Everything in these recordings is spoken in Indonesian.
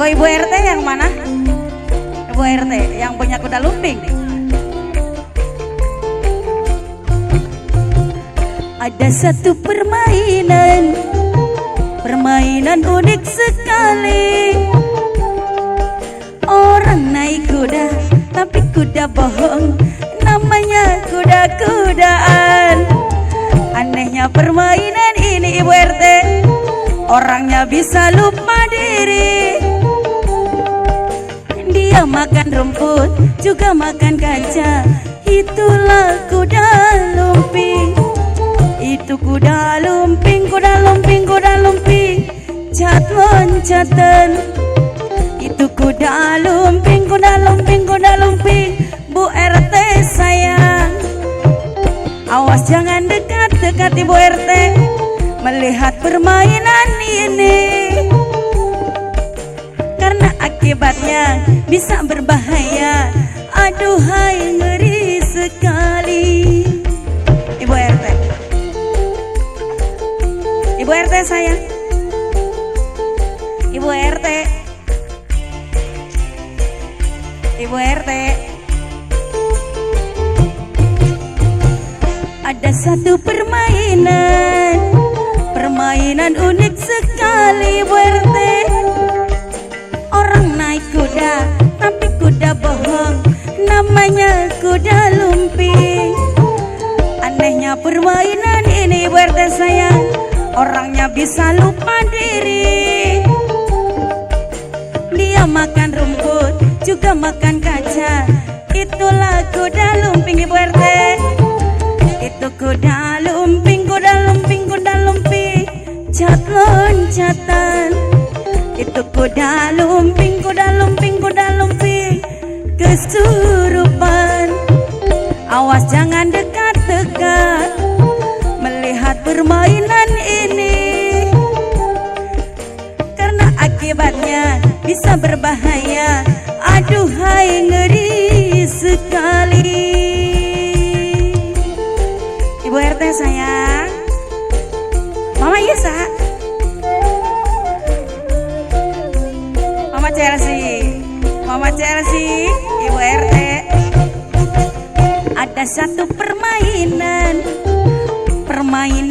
Ibu RT yang mana? Ibu RT yang punya kuda lumping. Ada satu permainan unik sekali. Orang naik kuda, tapi kuda bohong, namanya kuda-kudaan. Anehnya permainan ini Ibu RT, orangnya bisa lupa diri. Dia makan rumput, juga makan kaca. Itulah kuda lumping. Itu kuda lumping, kuda lumping, kuda lumping, cat loncatan. Itu kuda lumping, kuda lumping, kuda lumping. Bu RT sayang, awas jangan dekat-dekat Ibu RT melihat permainan ini, karena akibatnya bisa berbahaya. Aduhai ngeri sekali. Ibu RT, Ibu RT sayang, Ibu RT, Ibu RT. Ada satu permainan unik sekali Ibu RT. Orang naik kuda, tapi kuda bohong, namanya kuda lumping. Anehnya permainan ini Ibu RT sayang, orangnya bisa lupa diri. Dia makan rumput, juga makan kaca. Itulah kuda lumping Ibu RT. Itu kuda lumping, kuda lumping, kuda lumping, cat loncatan. Itu kuda lumping, kuda lumping, kuda lumping, kesurupan. Awas jangan dekat-dekat melihat permainan ini, karena akibatnya bisa berbahaya. Aduhai ngeri sekali. Ibu RT sayang, Mama Isa, Mama Chelsea, Mama Chelsea, Ibu RT. Ada satu permainan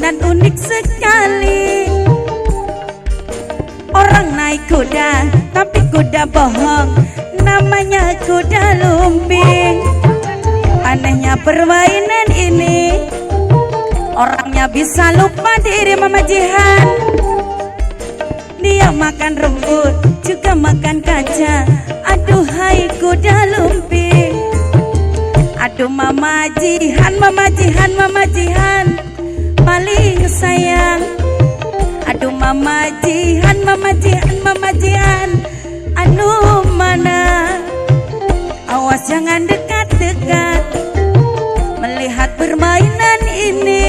unik sekali. Orang naik kuda, tapi kuda bohong, namanya kuda lumping. Anehnya permainan ini, orangnya bisa lupa diri Mama Jihan. Dia makan rumput, juga makan kaca. Aduhai kuda lumping. Aduh Mama Jihan, Mama Jihan, Mama Jihan, paling sayang. Aduh Mama Jihan, Mama Jihan, Mama Jihan, anu mana? Awas jangan dekat-dekat melihat permainan ini,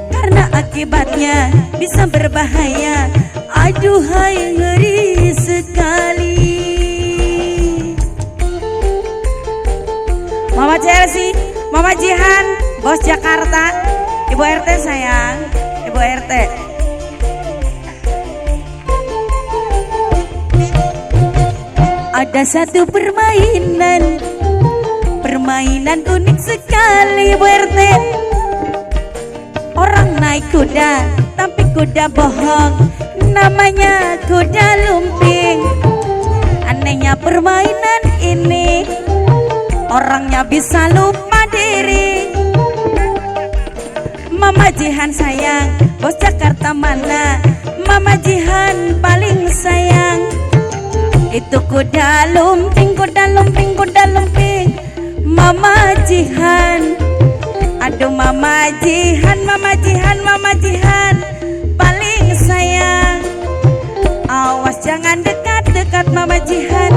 karena akibatnya bisa berbahaya. Aduhai ngeri sekali. Mama Chelsea, Mama Jihan, Bos Jakarta, Ibu RT sayang, Ibu RT. Ada satu permainan unik sekali Ibu RT. Orang naik kuda, tapi kuda bohong, namanya kuda lumping. Anehnya permainan ini, orangnya bisa lupa diri. Mama Jihan sayang, Bos Jakarta mana? Mama Jihan paling sayang. Itu kuda lumping, kuda lumping, kuda lumping, Mama Jihan. Aduh Mama Jihan, Mama Jihan, Mama Jihan, paling sayang. Awas jangan dekat-dekat Mama Jihan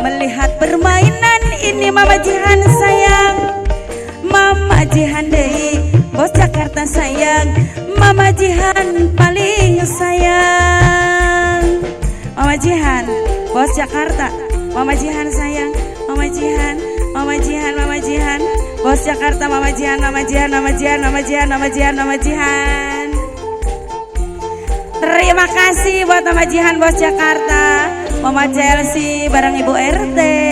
melihat permainan ini Mama Jihan sayang. Mama Jihan deh, Bos Jakarta sayang. Mama Jihan paling sayang. Mama Jihan, Bos Jakarta, Mama Jihan sayang. Mama Jihan, Mama Jihan, Mama Jihan, Bos Jakarta, Mama Jihan, Mama Jihan, Mama Jihan, Mama Jihan, Mama Jihan, Mama Jihan. Terima kasih buat Mama Jihan Bos Jakarta, Mama Chelsea bareng Ibu RT.